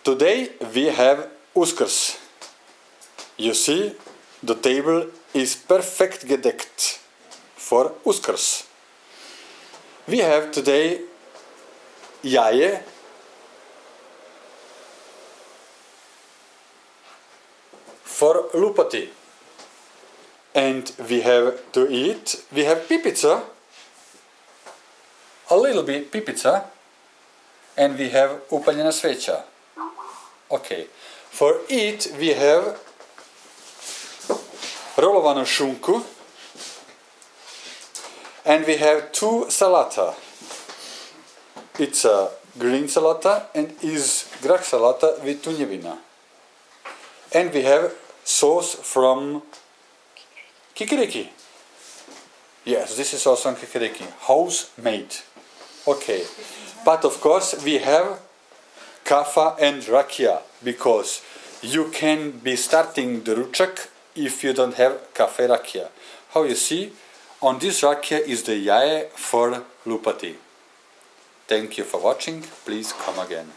Today we have Uskrs. You see, the table is perfect gedeckt for Uskrs. We have today jaje, for lupati. And we have to eat, we have pipica, a little bit pipica, and we have upaljena sveća. Okay, for eat we have rolovanu šunku, and we have two salata. It's a green salata and is grah salata with tunjevina. And we have sauce from kikiriki. Yes, this is also kikiriki, house-made. Okay, but of course we have kaffa and rakia, because you can be starting the ručak if you don't have kaffe rakia. How you see, on this rakia is the jaje for lupati. Thank you for watching, please come again.